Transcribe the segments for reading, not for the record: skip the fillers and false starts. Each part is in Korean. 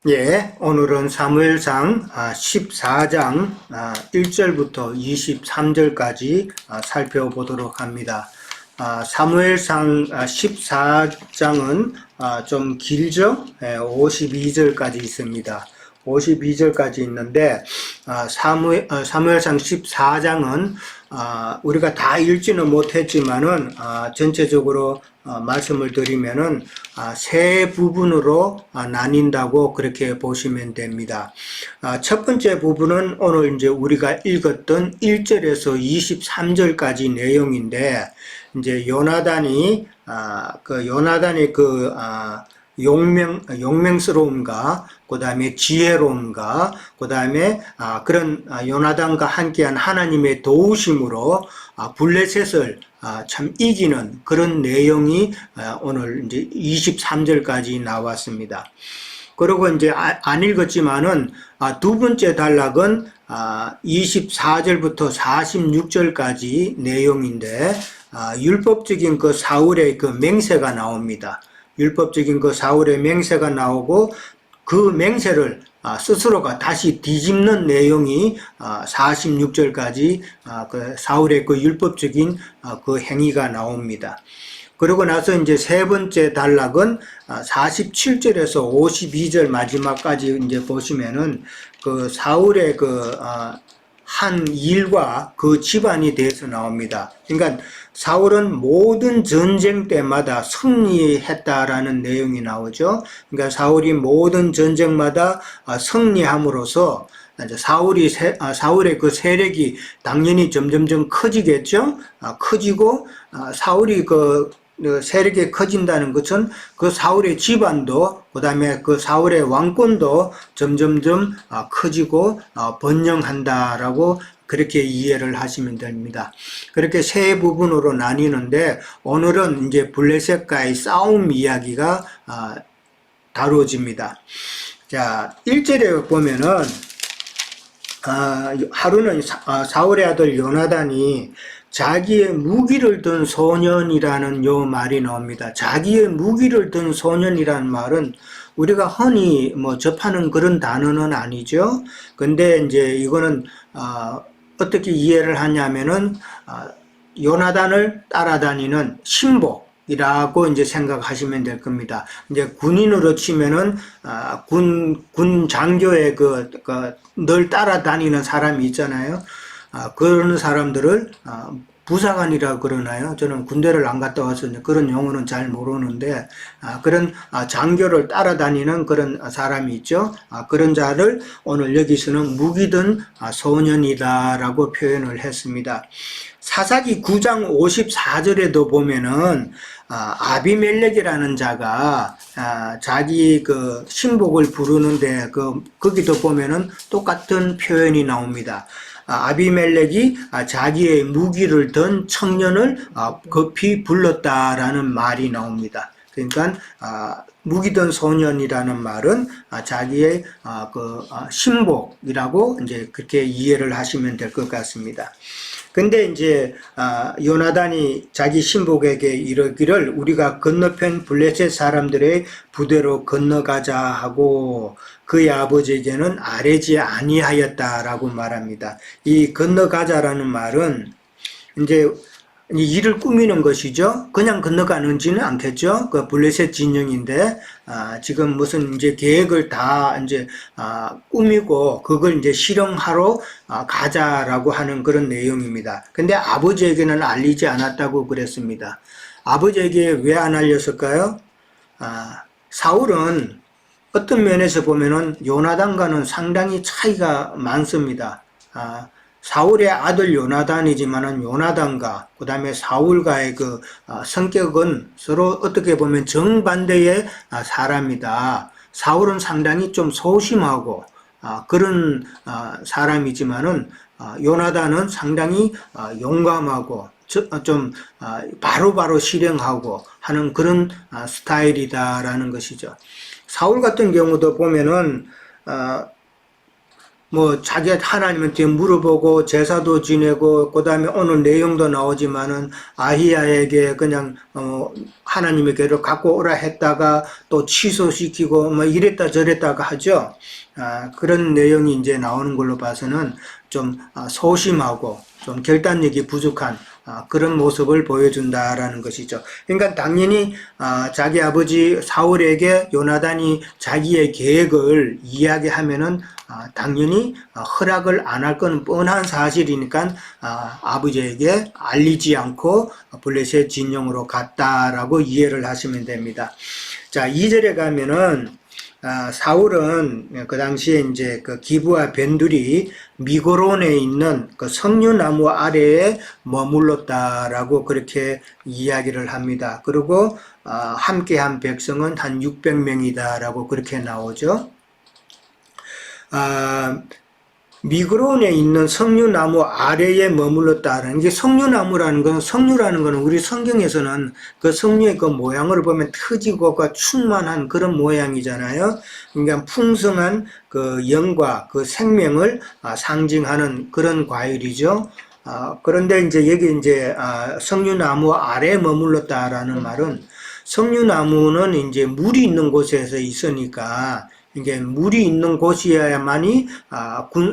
예, 오늘은 사무엘상 14장 1절부터 23절까지 살펴보도록 합니다. 사무엘상 14장은 좀 길죠? 52절까지 있습니다. 52절까지 있는데 사무엘상 14장은 우리가 다 읽지는 못했지만은 전체적으로 말씀을 드리면은 세 부분으로 나뉜다고 그렇게 보시면 됩니다. 첫 번째 부분은 오늘 이제 우리가 읽었던 1절에서 23절까지 내용인데, 이제 요나단이 용맹스러움과 그 다음에 지혜로움과 그 다음에 그런 요나단과 함께한 하나님의 도우심으로 블레셋을 참 이기는 그런 내용이 오늘 이제 23절까지 나왔습니다. 그리고 이제 안 읽었지만은 두 번째 단락은 24절부터 46절까지 내용인데, 율법적인 그 사울의 그 맹세가 나옵니다. 율법적인 그 사울의 맹세가 나오고 그 맹세를 스스로가 다시 뒤집는 내용이 46절까지 그 사울의 그 율법적인 그 행위가 나옵니다. 그러고 나서 이제 세 번째 단락은 47절에서 52절 마지막까지 이제 보시면은 그 사울의 한 일과 그 집안에 대해서 나옵니다. 그러니까 사울은 모든 전쟁 때마다 승리했다라는 내용이 나오죠. 그러니까 사울이 모든 전쟁마다 승리함으로써 사울의 그 세력이 당연히 점점점 커지겠죠. 커지고 사울이 그 세력이 커진다는 것은 그 사울의 집안도, 그 다음에 그 사울의 왕권도 점점점 커지고 번영한다라고 그렇게 이해를 하시면 됩니다. 그렇게 세 부분으로 나뉘는데, 오늘은 이제 블레셋과의 싸움 이야기가 다루어집니다. 자, 1절에 보면은 하루는 사울의 아들 요나단이 자기의 무기를 든 소년이라는 요 말이 나옵니다. 자기의 무기를 든 소년이라는 말은 우리가 흔히 접하는 그런 단어는 아니죠. 근데 이제 이거는 어떻게 이해를 하냐면은 요나단을 따라다니는 신복이라고 이제 생각하시면 될 겁니다. 이제 군인으로 치면은 군 장교의 늘 따라다니는 사람이 있잖아요. 그런 사람들을 부사관이라 그러나요? 저는 군대를 안 갔다 와서 그런 용어는 잘 모르는데, 그런 장교를 따라다니는 그런 사람이 있죠. 그런 자를 오늘 여기서는 무기든 소년이다라고 표현을 했습니다. 사사기 9장 54절에도 보면은 아비멜렉이라는 자가 자기 그 신복을 부르는데 거기도 보면은 똑같은 표현이 나옵니다. 아비멜렉이 자기의 무기를 든 청년을 급히 불렀다라는 말이 나옵니다. 그러니까 무기든 소년이라는 말은 자기의 신복이라고 이제 그렇게 이해를 하시면 될 것 같습니다. 근데 이제 요나단이 자기 신복에게 이르기를 우리가 건너편 블레셋 사람들의 부대로 건너가자 하고 그의 아버지에게는 아뢰지 아니하였다라고 말합니다. 이 건너가자라는 말은 이제 일을 꾸미는 것이죠. 그냥 건너가는지는 않겠죠. 그 블레셋 진영인데 지금 무슨 이제 계획을 다 이제 꾸미고 그걸 이제 실행하러 가자라고 하는 그런 내용입니다. 근데 아버지에게는 알리지 않았다고 그랬습니다. 아버지에게 왜 안 알렸을까요? 사울은 어떤 면에서 보면은 요나단과는 상당히 차이가 많습니다. 사울의 아들 요나단이지만은 요나단과 그 다음에 사울과의 그 성격은 서로 어떻게 보면 정반대의 사람이다. 사울은 상당히 좀 소심하고 그런 사람이지만은 요나단은 상당히 용감하고 좀 바로바로 실행하고 하는 그런 스타일이다라는 것이죠. 사울 같은 경우도 보면은 뭐 자기 하나님한테 물어보고 제사도 지내고 그다음에 오늘 내용도 나오지만은 아히야에게 그냥 하나님에게로 갖고 오라 했다가 또 취소시키고 뭐 이랬다 저랬다가 하죠. 그런 내용이 이제 나오는 걸로 봐서는 좀 소심하고 좀 결단력이 부족한 그런 모습을 보여준다라는 것이죠. 그러니까 당연히 자기 아버지 사울에게 요나단이 자기의 계획을 이야기하면은 당연히 허락을 안 할 건 뻔한 사실이니까 아버지에게 알리지 않고 블레셋 진영으로 갔다라고 이해를 하시면 됩니다. 자, 2절에 가면은 사울은 그 당시에 이제 그 기브와 벤둘이 미고론에 있는 그 석류나무 아래에 머물렀다라고 그렇게 이야기를 합니다. 그리고 함께한 백성은 한 600명이다라고 그렇게 나오죠. 미그론에 있는 석류나무 아래에 머물렀다는 게 석류나무라는 건 석류라는 거는 우리 성경에서는 그 석류의 그 모양을 보면 트지고가 충만한 그런 모양이잖아요. 그러니까 풍성한 그 영과 그 생명을 상징하는 그런 과일이죠. 그런데 이제 여기 이제 석류나무 아래에 머물렀다라는 말은 석류나무는 이제 물이 있는 곳에서 있으니까 이게 물이 있는 곳이어야만이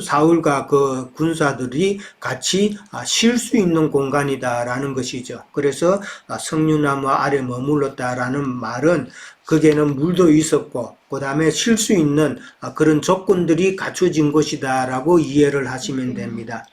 사울과 그 군사들이 같이 쉴 수 있는 공간이다라는 것이죠. 그래서 석류나무 아래 머물렀다라는 말은 거기에는 물도 있었고 그 다음에 쉴 수 있는 그런 조건들이 갖춰진 곳이다라고 이해를 하시면 됩니다.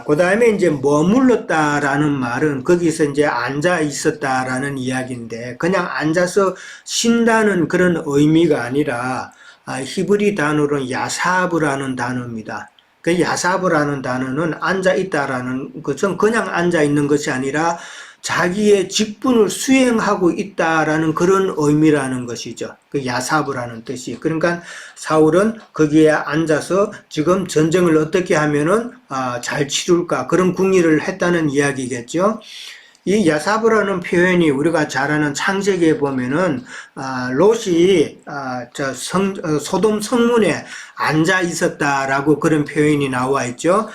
그 다음에 이제 머물렀다라는 말은 거기서 이제 앉아 있었다라는 이야기인데 그냥 앉아서 쉰다는 그런 의미가 아니라 히브리 단어로는 야사브라는 단어입니다. 그 야사브라는 단어는 앉아 있다라는 것은 그냥 앉아 있는 것이 아니라 자기의 직분을 수행하고 있다라는 그런 의미라는 것이죠. 그 야사브라는 뜻이. 그러니까 사울은 거기에 앉아서 지금 전쟁을 어떻게 하면은 잘 치룰까 그런 궁리를 했다는 이야기겠죠. 이 야사브라는 표현이 우리가 잘 아는 창세기에 보면은 롯이 소돔 성문에 앉아 있었다라고 그런 표현이 나와 있죠.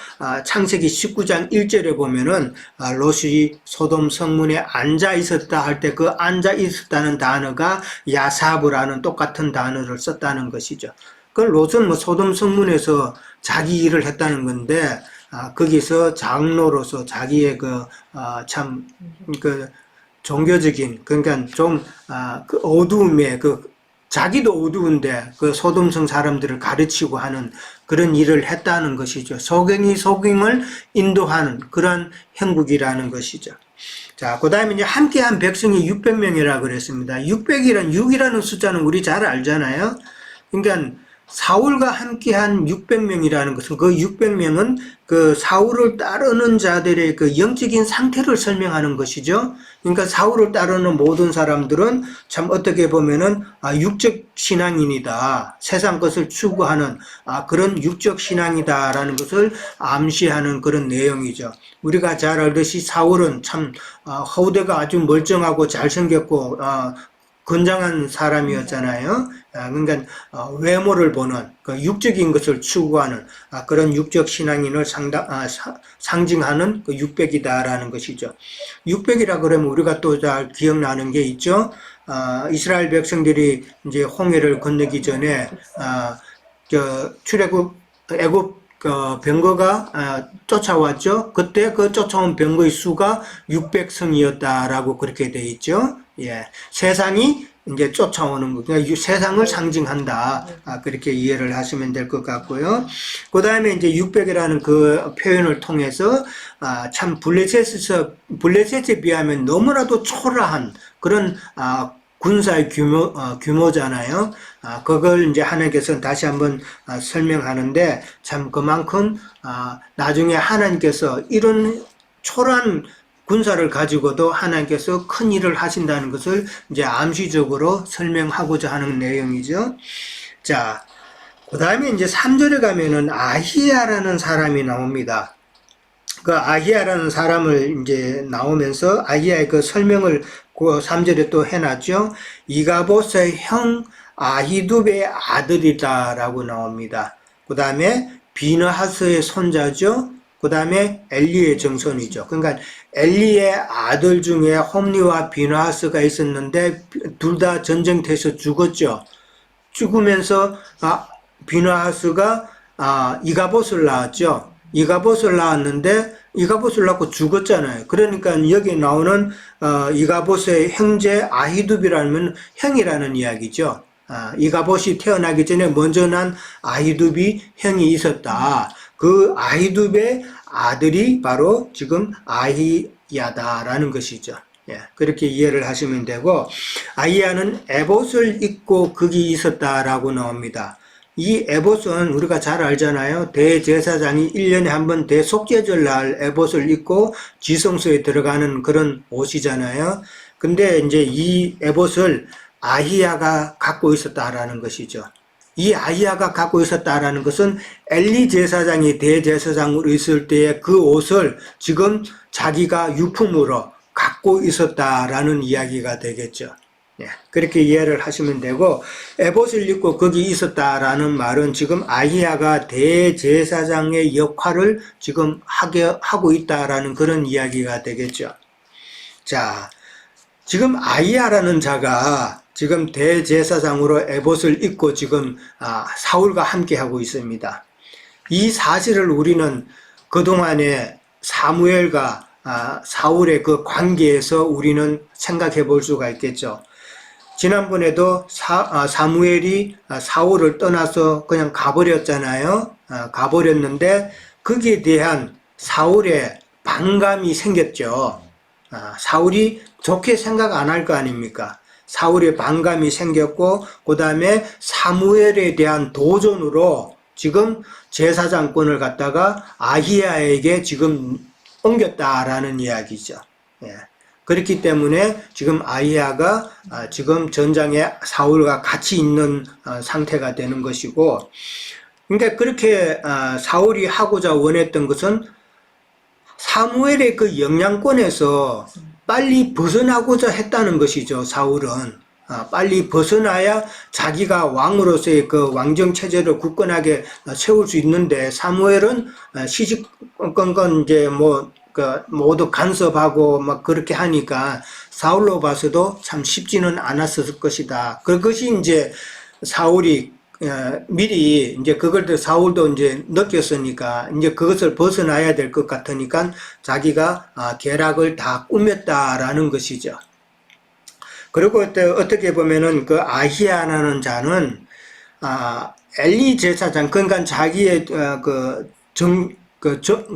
창세기 19장 1절에 보면은 롯이 소돔 성문에 앉아 있었다 할 때 그 앉아 있었다는 단어가 야사브라는 똑같은 단어를 썼다는 것이죠. 그 롯은 뭐 소돔 성문에서 자기 일을 했다는 건데 거기서 장로로서 자기의 종교적인, 그러니까 좀, 그 어두움에, 자기도 어두운데, 그 소돔성 사람들을 가르치고 하는 그런 일을 했다는 것이죠. 소경이 소경을 인도하는 그런 형국이라는 것이죠. 자, 그 다음에 이제 함께한 백성이 600명이라고 그랬습니다. 600이라는 숫자는 우리 잘 알잖아요. 그러니까, 사울과 함께한 600명이라는 것은 그 600명은 그 사울을 따르는 자들의 그 영적인 상태를 설명하는 것이죠. 그러니까 사울을 따르는 모든 사람들은 참 어떻게 보면은 육적 신앙인이다. 세상 것을 추구하는 그런 육적 신앙이다라는 것을 암시하는 그런 내용이죠. 우리가 잘 알듯이 사울은 참 후대가 아주 멀쩡하고 잘생겼고 건장한 사람이었잖아요. 그러니까 외모를 보는 그 육적인 것을 추구하는 그런 육적 신앙인을 상징하는 그 600이다라는 것이죠. 600이라 그러면 우리가 또 잘 기억나는 게 있죠. 이스라엘 백성들이 이제 홍해를 건너기 전에 애굽 병거가 쫓아왔죠. 그때 그 쫓아온 병거의 수가 600성이었다라고 그렇게 돼 있죠. 예, 세상이 이제 쫓아오는 거, 그러니까 세상을 상징한다. 그렇게 이해를 하시면 될 것 같고요. 그 다음에 이제 600이라는 그 표현을 통해서 참 블레셋에 비하면 너무나도 초라한 그런 군사의 규모잖아요. 그걸 이제 하나님께서는 다시 한번 설명하는데 참 그만큼 나중에 하나님께서 이런 초라한 군사를 가지고도 하나님께서 큰 일을 하신다는 것을 이제 암시적으로 설명하고자 하는 내용이죠. 자, 그 다음에 이제 3절에 가면은 아히야라는 사람이 나옵니다. 그 아히야라는 사람을 이제 나오면서 아히야의 그 설명을 그 3절에 또 해놨죠. 이가봇의 형 아히두베의 아들이다라고 나옵니다. 그 다음에 비느하스의 손자죠. 그 다음에 엘리의 정손이죠. 그러니까 엘리의 아들 중에 홈리와 비느하스가 있었는데 둘 다 전쟁터에서 죽었죠. 죽으면서 비느하스가 이가봇을 낳았죠. 이가봇을 낳았는데 이가봇을 낳고 죽었잖아요. 그러니까 여기 나오는 이가봇의 형제 아히둡이라는 형이라는 이야기죠. 이가봇이 태어나기 전에 먼저 난 아히둡이 형이 있었다. 그 아히둡의 아들이 바로 지금 아히야다라는 것이죠. 예, 그렇게 이해를 하시면 되고, 아히야는 에봇을 입고 거기 있었다라고 나옵니다. 이 에봇은 우리가 잘 알잖아요. 대제사장이 1년에 한 번 대속죄절 날 에봇을 입고 지성소에 들어가는 그런 옷이잖아요. 근데 이제 이 에봇을 아히야가 갖고 있었다라는 것이죠. 이 아히야가 갖고 있었다라는 것은 엘리 제사장이 대제사장으로 있을 때의 그 옷을 지금 자기가 유품으로 갖고 있었다라는 이야기가 되겠죠. 예, 그렇게 이해를 하시면 되고, 에봇을 입고 거기 있었다라는 말은 지금 아히야가 대제사장의 역할을 지금 하고 있다라는 그런 이야기가 되겠죠. 자, 지금 아히야라는 자가 지금 대제사장으로 에봇을 입고 지금 사울과 함께 하고 있습니다. 이 사실을 우리는 그동안에 사무엘과 사울의 그 관계에서 우리는 생각해 볼 수가 있겠죠. 지난번에도 사무엘이 사울을 떠나서 그냥 가버렸잖아요. 가버렸는데 거기에 대한 사울의 반감이 생겼죠. 사울이 좋게 생각 안 할 거 아닙니까? 사울의 반감이 생겼고, 그 다음에 사무엘에 대한 도전으로 지금 제사장권을 갖다가 아히야에게 지금 옮겼다라는 이야기죠. 예. 그렇기 때문에 지금 아히야가 지금 전장에 사울과 같이 있는 상태가 되는 것이고, 그러니까 그렇게 사울이 하고자 원했던 것은 사무엘의 그 영향권에서 빨리 벗어나고자 했다는 것이죠. 사울은 빨리 벗어나야 자기가 왕으로서의 그 왕정 체제를 굳건하게 세울 수 있는데, 사무엘은 시시건건 이제 모두 간섭하고 막 그렇게 하니까 사울로 봐서도 참 쉽지는 않았을 것이다. 그것이 이제 사울이 미리 이제 그걸 사울도 이제 느꼈으니까 이제 그것을 벗어나야 될 것 같으니까 자기가 계략을 다 꾸몄다라는 것이죠. 그리고 어떻게 보면은 그 아히야라는 자는 엘리 제사장, 그러니까 자기의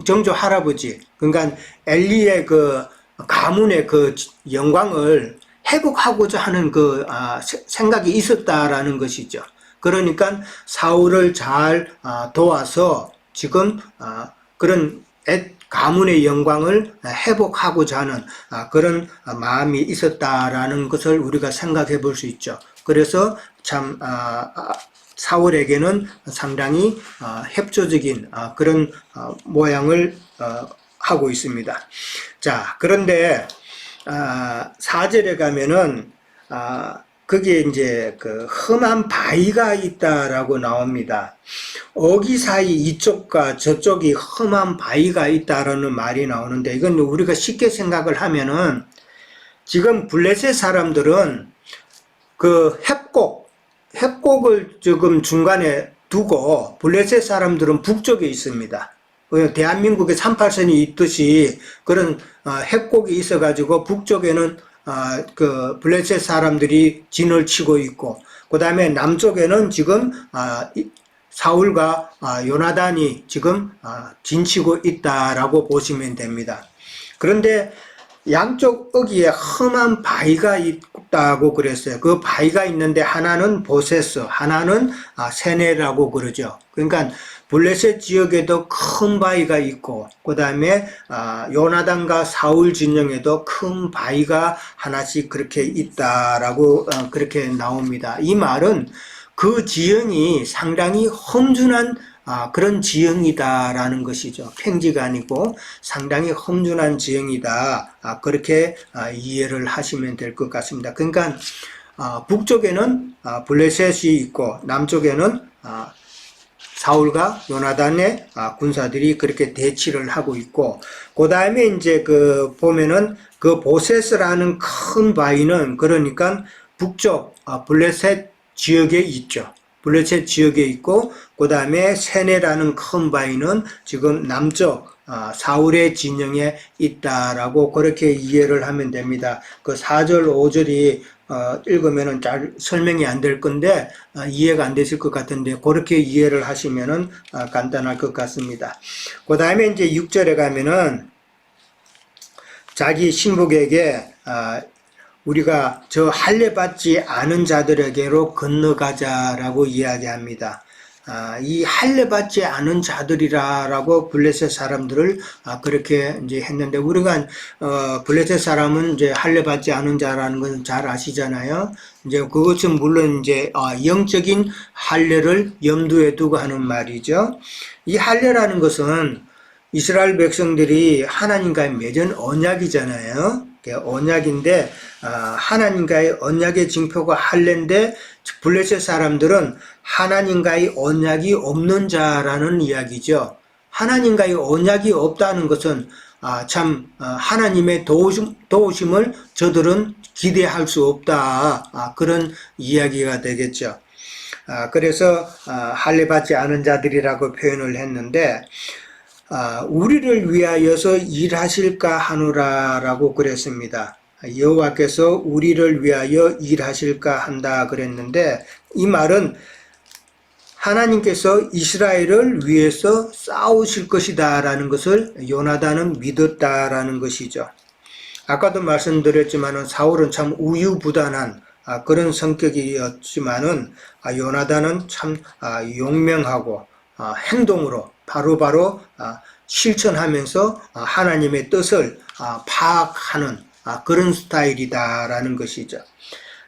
정조 할아버지, 그러니까 엘리의 그 가문의 그 영광을 회복하고자 하는 그 생각이 있었다라는 것이죠. 그러니까 사울을 잘 도와서 지금 그런 가문의 영광을 회복하고자 하는 그런 마음이 있었다라는 것을 우리가 생각해 볼 수 있죠. 그래서 참 사울에게는 상당히 협조적인 그런 모양을 하고 있습니다. 자, 그런데 4절에 가면은 거기에 이제 그 험한 바위가 있다라고 나옵니다. 어기 사이 이쪽과 저쪽이 험한 바위가 있다라는 말이 나오는데, 이건 우리가 쉽게 생각을 하면은 지금 블레셋 사람들은 그 협곡을 지금 중간에 두고 블레셋 사람들은 북쪽에 있습니다. 대한민국에 38선이 있듯이 그런 협곡이 있어가지고 북쪽에는 그 블레셋 사람들이 진을 치고 있고, 그 다음에 남쪽에는 지금 사울과 요나단이 지금 진치고 있다라고 보시면 됩니다. 그런데 양쪽 어귀에 험한 바위가 있다고 그랬어요. 그 바위가 있는데 하나는 보세스, 하나는 세네라고 그러죠. 그러니까 블레셋 지역에도 큰 바위가 있고, 그 다음에 요나단과 사울 진영에도 큰 바위가 하나씩 그렇게 있다라고 그렇게 나옵니다. 이 말은 그 지형이 상당히 험준한 그런 지형이다라는 것이죠. 평지가 아니고 상당히 험준한 지형이다. 그렇게 이해를 하시면 될 것 같습니다. 그러니까 북쪽에는 블레셋이 있고 남쪽에는 사울과 요나단의 군사들이 그렇게 대치를 하고 있고, 그 다음에 이제 보면은 그 보셋이라는 큰 바위는 그러니까 북쪽 블레셋 지역에 있죠. 블레셋 지역에 있고, 그 다음에 세네라는 큰 바위는 지금 남쪽 사울의 진영에 있다라고 그렇게 이해를 하면 됩니다. 그 4절, 5절이 읽으면은 잘 설명이 안 될 건데 이해가 안 되실 것 같은데 그렇게 이해를 하시면은 간단할 것 같습니다. 그 다음에 이제 6절에 가면은 자기 신복에게 우리가 저 할례 받지 않은 자들에게로 건너가자라고 이야기합니다. 이 할례 받지 않은 자들이라고 블레셋 사람들을 그렇게 이제 했는데, 우리가 블레셋 사람은 이제 할례 받지 않은 자라는 건 잘 아시잖아요. 이제 그것은 물론 이제 영적인 할례를 염두에 두고 하는 말이죠. 이 할례라는 것은 이스라엘 백성들이 하나님과의 맺은 언약이잖아요. 언약인데 하나님과의 언약의 징표가 할례인데, 블레셋 사람들은 하나님과의 언약이 없는 자라는 이야기죠. 하나님과의 언약이 없다는 것은 참 하나님의 도우심을 저들은 기대할 수 없다, 그런 이야기가 되겠죠. 그래서 할례 받지 않은 자들이라고 표현을 했는데, 우리를 위하여서 일하실까 하노라라고 그랬습니다. 여호와께서 우리를 위하여 일하실까 한다 그랬는데, 이 말은 하나님께서 이스라엘을 위해서 싸우실 것이다 라는 것을 요나단은 믿었다라는 것이죠. 아까도 말씀드렸지만은 사울은 참 우유부단한 그런 성격이었지만은 요나단은 참 용맹하고 행동으로 바로바로 실천하면서 하나님의 뜻을 파악하는 그런 스타일이다라는 것이죠.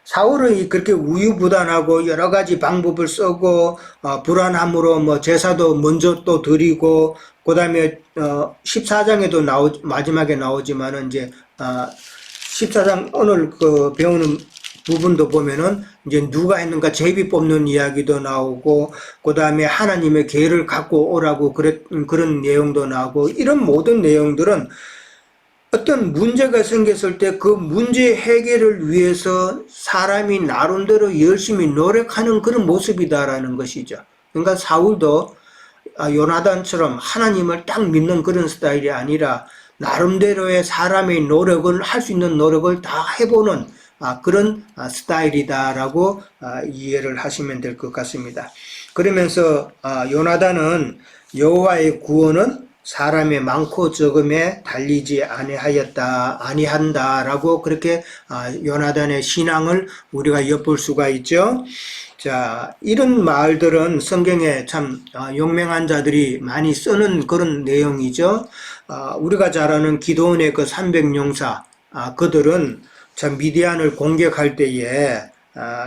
사울은 그렇게 우유부단하고 여러 가지 방법을 쓰고 불안함으로 제사도 먼저 또 드리고, 그 다음에 14장에도 마지막에 나오지만은 이제 14장 오늘 배우는 부분도 보면은 이제 누가 했는가 제비 뽑는 이야기도 나오고, 그 다음에 하나님의 계를 갖고 오라고 그런 내용도 나오고, 이런 모든 내용들은 어떤 문제가 생겼을 때 그 문제 해결을 위해서 사람이 나름대로 열심히 노력하는 그런 모습이다라는 것이죠. 그러니까 사울도 요나단처럼 하나님을 딱 믿는 그런 스타일이 아니라 나름대로의 사람의 노력을, 할 수 있는 노력을 다 해보는 그런 스타일이다라고 이해를 하시면 될 것 같습니다. 그러면서 요나단은 여호와의 구원은 사람의 많고 적음에 달리지 아니한다라고 그렇게 요나단의 신앙을 우리가 엿볼 수가 있죠. 자, 이런 말들은 성경에 참 용맹한 자들이 많이 쓰는 그런 내용이죠. 우리가 잘 아는 기드온의 그 300용사, 그들은 참 미디안을 공격할 때에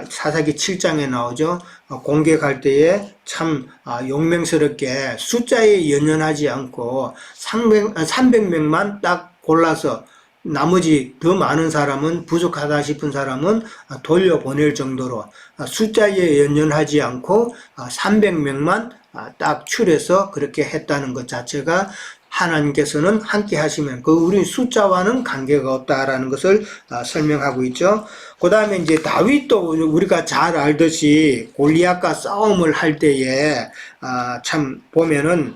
사사기 7장에 나오죠. 공격할 때에 참 용맹스럽게 숫자에 연연하지 않고 300명만 딱 골라서 나머지 더 많은 사람은, 부족하다 싶은 사람은 돌려보낼 정도로 숫자에 연연하지 않고 300명만 딱 추려서 그렇게 했다는 것 자체가 하나님께서는 함께 하시면 우리 숫자와는 관계가 없다라는 것을 설명하고 있죠. 그 다음에 이제 다윗도 우리가 잘 알듯이 골리앗과 싸움을 할 때에 참 보면은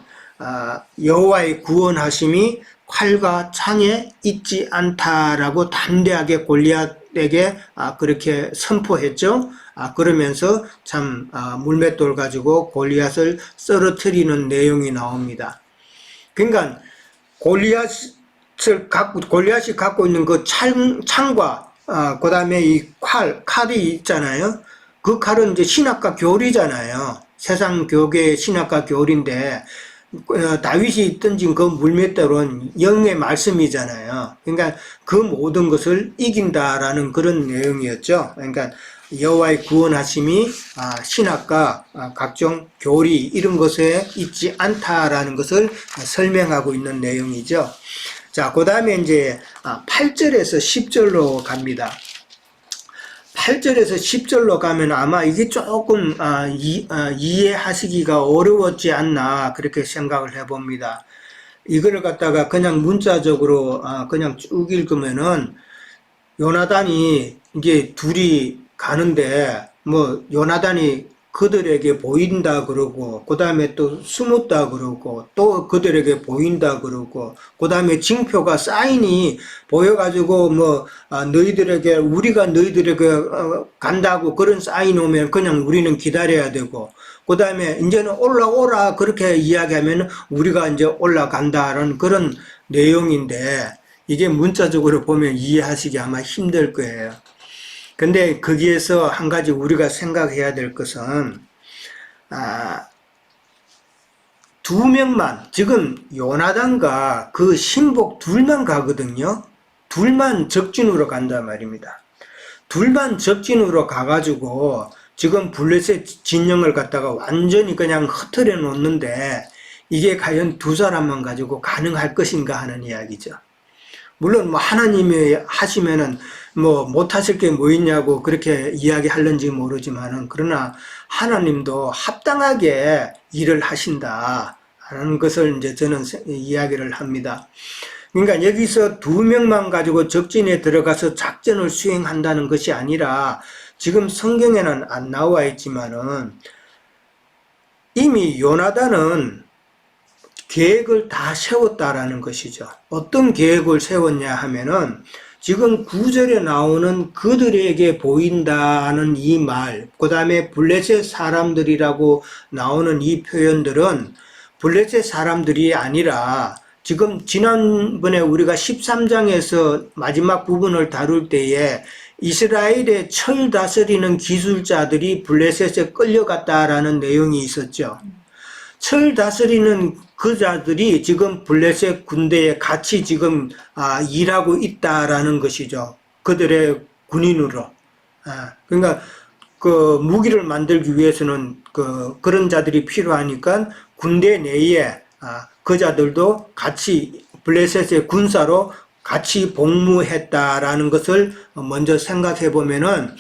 여호와의 구원하심이 칼과 창에 있지 않다라고 담대하게 골리앗에게 그렇게 선포했죠. 그러면서 참 물맷돌 가지고 골리앗을 쓰러뜨리는 내용이 나옵니다. 그러니까 골리앗이 갖고 있는 그 창과 그 다음에 이 칼이 있잖아요. 그 칼은 이제 신학과 교리잖아요. 세상 교계의 신학과 교리인데 다윗이 던진 그 물맷돌은 영의 말씀이잖아요. 그러니까 그 모든 것을 이긴다라는 그런 내용이었죠. 그러니까 여호와의 구원하심이 신학과 각종 교리 이런 것에 있지 않다라는 것을 설명하고 있는 내용이죠. 자, 그 다음에 이제 8절에서 10절로 갑니다. 8절에서 10절로 가면 아마 이게 조금 이해하시기가 어려웠지 않나 그렇게 생각을 해봅니다. 이거를 갖다가 그냥 문자적으로 그냥 쭉 읽으면은 요나단이 이제 둘이 가는데 뭐 요나단이 그들에게 보인다 그러고 그 다음에 또 숨었다 그러고 또 그들에게 보인다 그러고 그 다음에 징표가 사인이 보여가지고 뭐 너희들에게 우리가 너희들에게 간다고 그런 사인 오면 그냥 우리는 기다려야 되고 그 다음에 이제는 올라오라 그렇게 이야기하면 우리가 이제 올라간다라는 그런 내용인데 이게 문자적으로 보면 이해하시기 아마 힘들 거예요. 근데 거기에서 한 가지 우리가 생각해야 될 것은 두 명만 지금 요나단과 그 신복 둘만 가거든요. 둘만 적진으로 간단 말입니다. 둘만 적진으로 가가지고 지금 블레셋 진영을 갖다가 완전히 그냥 흩어려 놓는데 이게 과연 두 사람만 가지고 가능할 것인가 하는 이야기죠. 물론 뭐 하나님이 하시면은 뭐 못하실 게 뭐 있냐고 그렇게 이야기하는지 모르지만은 그러나 하나님도 합당하게 일을 하신다라는 것을 이제 저는 이야기를 합니다. 그러니까 여기서 두 명만 가지고 적진에 들어가서 작전을 수행한다는 것이 아니라 지금 성경에는 안 나와 있지만은 이미 요나단은 계획을 다 세웠다라는 것이죠. 어떤 계획을 세웠냐 하면은 지금 9절에 나오는 그들에게 보인다는 이 말, 그 다음에 블레셋 사람들이라고 나오는 이 표현들은 블레셋 사람들이 아니라 지금 지난번에 우리가 13장에서 마지막 부분을 다룰 때에 이스라엘의 철 다스리는 기술자들이 블레셋에 끌려갔다라는 내용이 있었죠. 철 다스리는 그 자들이 지금 블레셋 군대에 같이 지금 일하고 있다라는 것이죠. 그들의 군인으로. 그러니까 그 무기를 만들기 위해서는 그런 자들이 필요하니까 군대 내에 그 자들도 같이 블레셋의 군사로 같이 복무했다라는 것을 먼저 생각해 보면은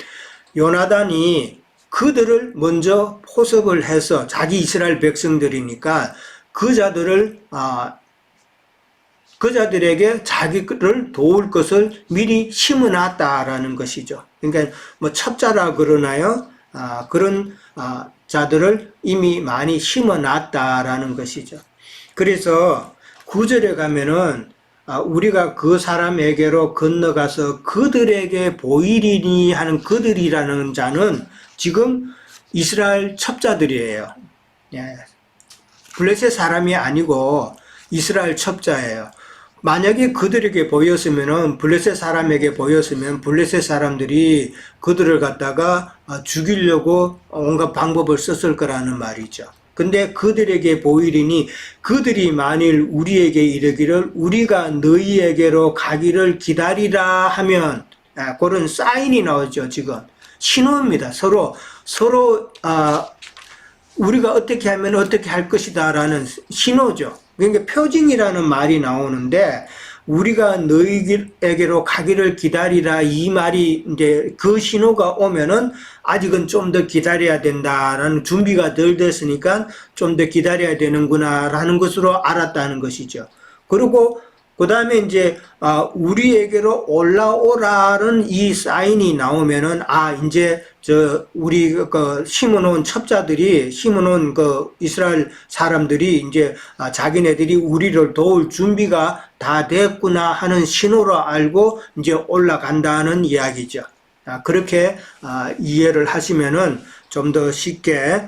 요나단이 그들을 먼저 포섭을 해서 자기 이스라엘 백성들이니까 그자들에게 자기를 도울 것을 미리 심어놨다라는 것이죠. 그러니까 뭐 첩자라 그러나요? 그런 자들을 이미 많이 심어놨다라는 것이죠. 그래서 9절에 가면은 우리가 그 사람에게로 건너가서 그들에게 보이리니 하는 그들이라는 자는 지금 이스라엘 첩자들이에요. 예. 블레셋 사람이 아니고 이스라엘 첩자예요. 만약에 그들에게 보였으면은 블레셋 사람에게 보였으면 블레셋 사람들이 그들을 갖다가 죽이려고 온갖 방법을 썼을 거라는 말이죠. 근데 그들에게 보이리니 그들이 만일 우리에게 이르기를 우리가 너희에게로 가기를 기다리라 하면 그런 사인이 나오죠. 지금 신호입니다. 서로 우리가 어떻게 하면 어떻게 할 것이다 라는 신호죠. 그러니까 표징이라는 말이 나오는데 우리가 너희에게로 가기를 기다리라 이 말이 이제 그 신호가 오면은 아직은 좀 더 기다려야 된다라는 준비가 덜 됐으니까 좀 더 기다려야 되는구나 라는 것으로 알았다는 것이죠. 그리고 그 다음에 이제 우리에게로 올라오라는 이 사인이 나오면은 이제 우리 심어놓은 첩자들이 심어놓은 이스라엘 사람들이 이제 자기네들이 우리를 도울 준비가 다 됐구나 하는 신호로 알고 이제 올라간다는 이야기죠. 그렇게 이해를 하시면은 좀 더 쉽게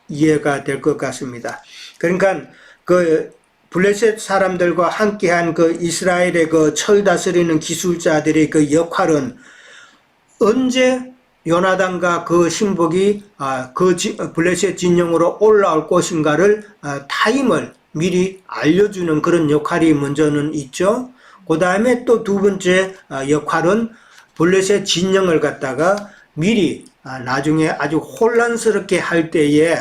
이해가 될 것 같습니다. 그러니까 블레셋 사람들과 함께한 이스라엘의 철 다스리는 기술자들의 역할은 언제 요나단과 신복이 블레셋 진영으로 올라올 것인가를 타임을 미리 알려주는 그런 역할이 먼저는 있죠. 그 다음에 또 두 번째 역할은 블레셋 진영을 갖다가 미리 나중에 아주 혼란스럽게 할 때에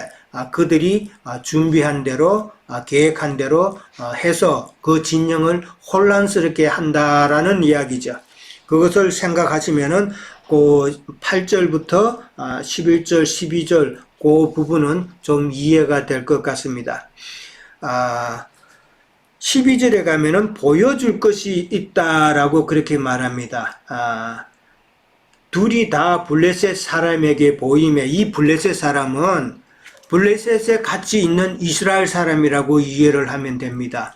그들이 준비한 대로 계획한 대로 해서 그 진영을 혼란스럽게 한다라는 이야기죠. 그것을 생각하시면은 그 8절부터 11절, 12절 그 부분은 좀 이해가 될 것 같습니다. 12절에 가면은 보여줄 것이 있다라고 그렇게 말합니다. 둘이 다 블레셋 사람에게 보임에, 이 블레셋 사람은 블레셋에 같이 있는 이스라엘 사람이라고 이해를 하면 됩니다.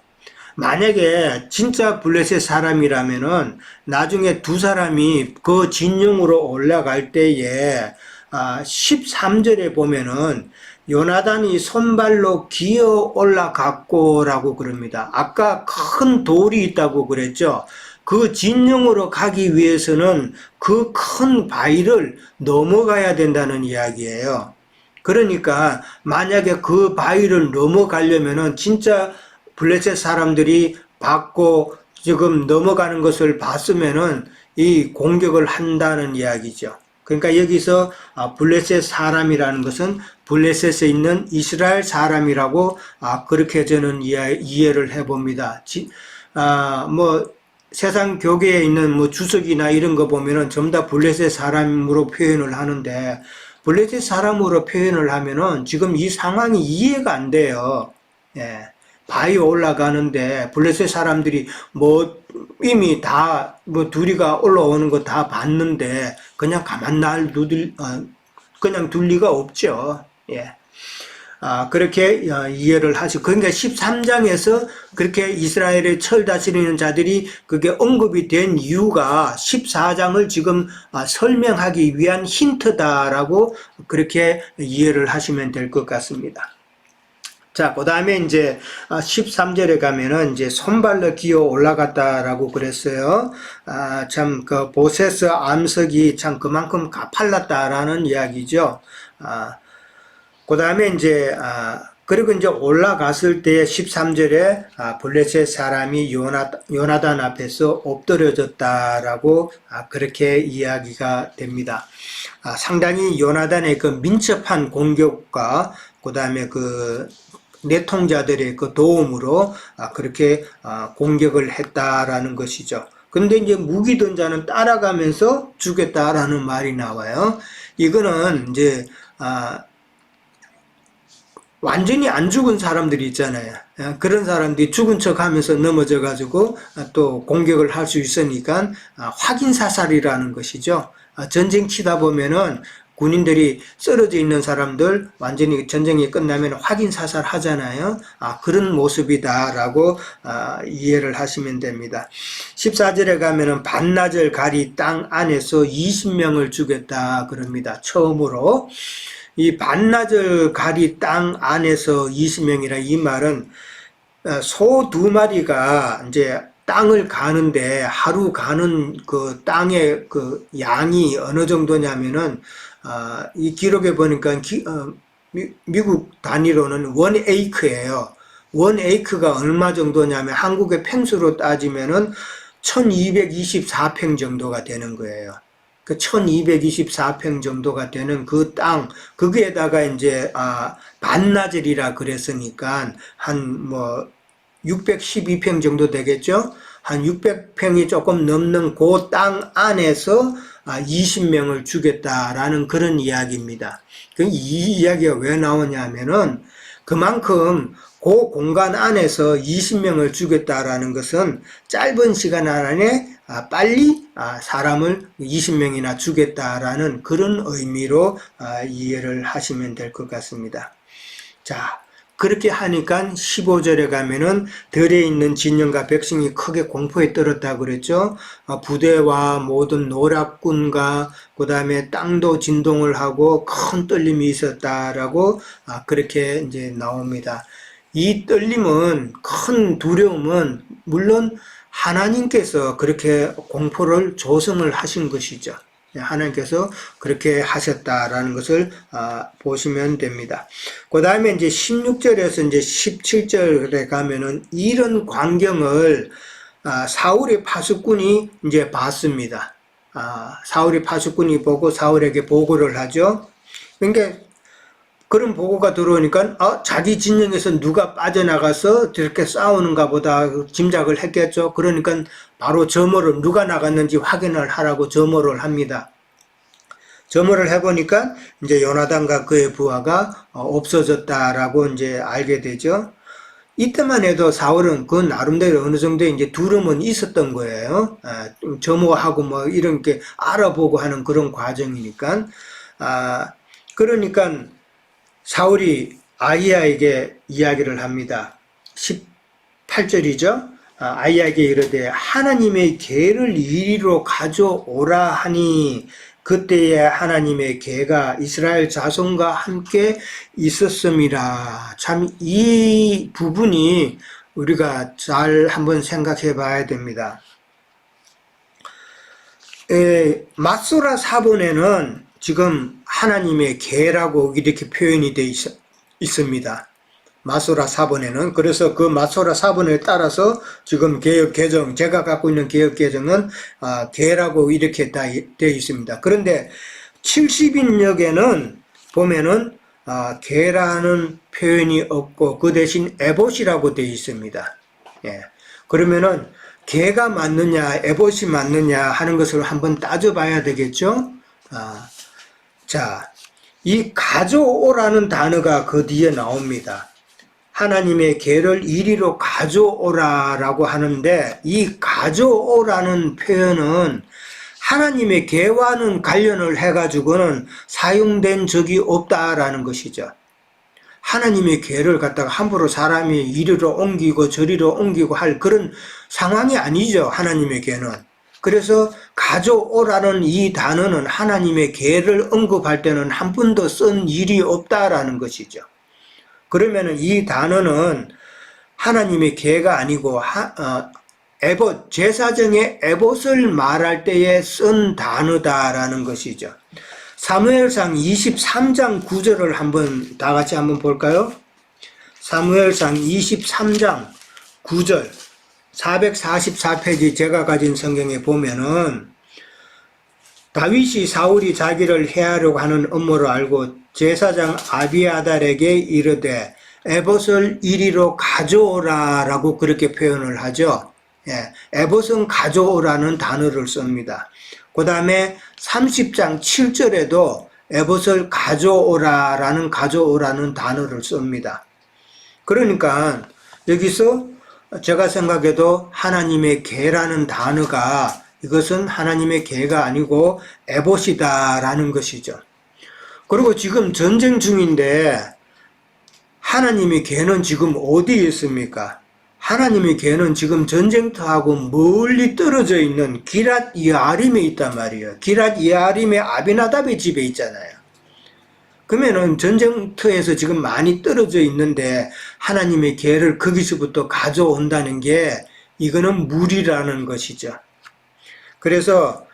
만약에 진짜 블레셋 사람이라면은 나중에 두 사람이 그 진영으로 올라갈 때에 13절에 보면은 요나단이 손발로 기어 올라갔고라고 그럽니다. 아까 큰 돌이 있다고 그랬죠. 그 진영으로 가기 위해서는 그 큰 바위를 넘어가야 된다는 이야기예요. 그러니까 만약에 그 바위를 넘어가려면은 진짜 블레셋 사람들이 받고 지금 넘어가는 것을 봤으면은 이 공격을 한다는 이야기죠. 그러니까 여기서 블레셋 사람이라는 것은 블레셋에 있는 이스라엘 사람이라고 그렇게 저는 이해를 해봅니다. 뭐 세상 교계에 있는 뭐 주석이나 이런 거 보면은 전부 다 블레셋 사람으로 표현을 하는데, 블레셋 사람으로 표현을 하면은 지금 이 상황이 이해가 안 돼요. 예. 바위 올라가는데 블레셋 사람들이 뭐 이미 다 뭐 둘이가 올라오는 거 다 봤는데 그냥 가만 그냥 둘 리가 없죠. 예. 그렇게 이해를 하시고, 그러니까 13장에서 그렇게 이스라엘의 철 다스리는 자들이 그게 언급이 된 이유가 14장을 지금 설명하기 위한 힌트다라고 그렇게 이해를 하시면 될 것 같습니다. 자, 그 다음에 이제 13절에 가면은 이제 손발로 기어 올라갔다라고 그랬어요. 참 그 보세스 암석이 참 그만큼 가팔랐다라는 이야기죠. 그 다음에 이제 그리고 이제 올라갔을 때 13절에 블레셋 사람이 요나단 앞에서 엎드려졌다라고 그렇게 이야기가 됩니다. 상당히 요나단의 그 민첩한 공격과 그 다음에 그 내통자들의 그 도움으로 그렇게 공격을 했다라는 것이죠. 근데 이제 무기던 자는 따라가면서 죽였다라는 말이 나와요. 이거는 이제 완전히 안 죽은 사람들이 있잖아요. 그런 사람들이 죽은 척 하면서 넘어져 가지고 또 공격을 할 수 있으니까 확인 사살이라는 것이죠. 전쟁 치다 보면은 군인들이 쓰러져 있는 사람들 완전히 전쟁이 끝나면 확인 사살 하잖아요. 그런 모습이다라고 이해를 하시면 됩니다. 14절에 가면은 반나절 가리 땅 안에서 20명을 죽였다 그럽니다. 처음으로. 이 반나절 가리 땅 안에서 20명이라 이 말은 소 2마리가 이제 땅을 가는데 하루 가는 그 땅의 그 양이 어느 정도냐면은 이 기록에 보니까 미국 단위로는 1에이크예요. 1에이크가 얼마 정도냐면 한국의 평수로 따지면은 1224평 정도가 되는 거예요. 그 1224평 정도가 되는 그 땅, 거기에다가 이제 반나절이라 그랬으니까 한 뭐 612평 정도 되겠죠? 한 600평이 조금 넘는 그 땅 안에서 20명을 죽였다라는 그런 이야기입니다. 이 이야기가 왜 나오냐면은 그만큼 그 공간 안에서 20명을 죽였다라는 것은 짧은 시간 안에 빨리 사람을 20명이나 죽였다라는 그런 의미로 이해를 하시면 될 것 같습니다. 자, 그렇게 하니까 15절에 가면은 들에 있는 진영과 백성이 크게 공포에 떨었다고 그랬죠. 부대와 모든 노략군과 그 다음에 땅도 진동을 하고 큰 떨림이 있었다라고 그렇게 이제 나옵니다. 이 떨림은, 큰 두려움은 물론 하나님께서 그렇게 공포를 조성을 하신 것이죠. 하나님께서 그렇게 하셨다라는 것을 보시면 됩니다. 그 다음에 이제 16절에서 이제 17절에 가면은 이런 광경을 사울의 파수꾼이 이제 봤습니다. 사울의 파수꾼이 보고 사울에게 보고를 하죠. 그러니까 그런 보고가 들어오니까 자기 진영에서 누가 빠져나가서 저렇게 싸우는가 보다 짐작을 했겠죠. 그러니까 바로 점호를, 누가 나갔는지 확인을 하라고 점호를 합니다. 점호를 해보니까 이제 요나단과 그의 부하가 없어졌다라고 이제 알게 되죠. 이때만 해도 사울은 그 나름대로 어느 정도 이제 두려움은 있었던 거예요. 점호하고 뭐 이런 게 알아보고 하는 그런 과정이니까. 그러니까 사울이 아히야에게 이야기를 합니다. 18절이죠. 아히야에게 이르되 하나님의 계를 이리로 가져오라 하니 그때에 하나님의 계가 이스라엘 자손과 함께 있었음이라. 참 이 부분이 우리가 잘 한번 생각해 봐야 됩니다. 맞소라 사본에는 지금 하나님의 계라고 이렇게 표현이 되어 있습니다. 맞소라 사본에는. 그래서 그 맞소라 사본에 따라서 지금 개혁개정, 제가 갖고 있는 개혁개정은 계라고 이렇게 다 되어 있습니다. 그런데 70인역에는 보면은 계라는 표현이 없고 그 대신 에봇이라고 되어 있습니다. 예. 그러면은 계가 맞느냐 에봇이 맞느냐 하는 것을 한번 따져봐야 되겠죠. 자, 이 가져오라는 단어가 그 뒤에 나옵니다. 하나님의 계를 이리로 가져오라라고 하는데 이 가져오라는 표현은 하나님의 계와는 관련을 해가지고는 사용된 적이 없다라는 것이죠. 하나님의 계를 갖다가 함부로 사람이 이리로 옮기고 저리로 옮기고 할 그런 상황이 아니죠. 하나님의 계는. 그래서 가져오라는 이 단어는 하나님의 계를 언급할 때는 한 번도 쓴 일이 없다라는 것이죠. 그러면은 이 단어는 하나님의 계가 아니고 에봇, 제사정의 에봇을 말할 때에 쓴 단어다라는 것이죠. 사무엘상 23장 9절을 한번 다 같이 한번 볼까요? 사무엘상 23장 9절 444페이지 제가 가진 성경에 보면은 다윗이 사울이 자기를 해하려고 하는 음모를 알고 제사장 아비아달에게 이르되 에봇을 이리로 가져오라 라고 그렇게 표현을 하죠. 예, 에봇은 가져오라는 단어를 씁니다. 그 다음에 30장 7절에도 에봇을 가져오라라는 단어를 씁니다. 그러니까 여기서 제가 생각해도 하나님의 계라는 단어가 이것은 하나님의 계가 아니고 에봇이다라는 것이죠. 그리고 지금 전쟁 중인데 하나님의 계는 지금 어디에 있습니까? 하나님의 계는 지금 전쟁터하고 멀리 떨어져 있는 기랏 여아림에 있단 말이에요. 기랏 여아림의 아비나답의 집에 있잖아요. 그러면은 전쟁터에서 지금 많이 떨어져 있는데 하나님의 계를 거기서부터 가져온다는 게 이거는 무리라는 것이죠. 그래서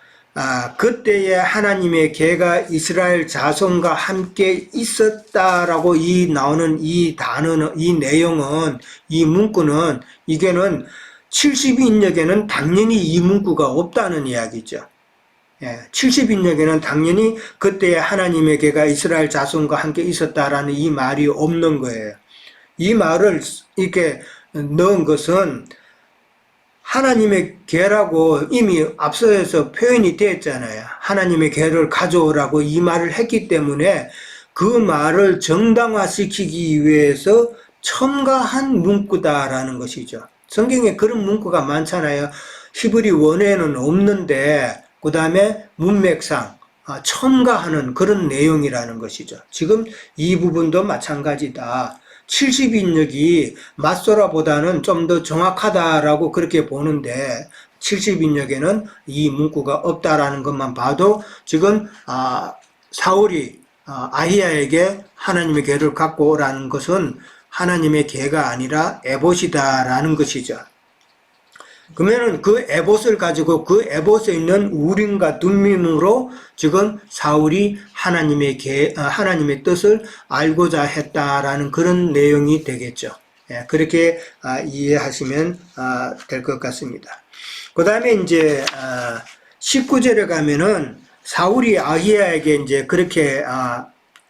그때에 하나님의 계가 이스라엘 자손과 함께 있었다라고 나오는 이 단어는, 이 내용은, 이 문구는, 이게는 70인역에는 당연히 이 문구가 없다는 이야기죠. 70인역에는 당연히 그때에 하나님의 계가 이스라엘 자손과 함께 있었다라는 이 말이 없는 거예요. 이 말을 이렇게 넣은 것은 하나님의 계라고 이미 앞서서 표현이 되었잖아요. 하나님의 계를 가져오라고 이 말을 했기 때문에 그 말을 정당화시키기 위해서 첨가한 문구다라는 것이죠. 성경에 그런 문구가 많잖아요. 히브리 원어에는 없는데 그 다음에 문맥상 첨가하는 그런 내용이라는 것이죠. 지금 이 부분도 마찬가지다. 70인역이 맞소라보다는 좀 더 정확하다라고 그렇게 보는데 70인역에는 이 문구가 없다라는 것만 봐도 지금 사울이 아히야에게 하나님의 계를 갖고 오라는 것은 하나님의 계가 아니라 에봇이다라는 것이죠. 그러면은 그 에봇을 가지고 그 에봇에 있는 우림과 둠밈으로 지금 사울이 하나님의 뜻을 알고자 했다라는 그런 내용이 되겠죠. 예, 그렇게 이해하시면 될 것 같습니다. 그 다음에 이제 19절에 가면은 사울이 아히야에게 이제 그렇게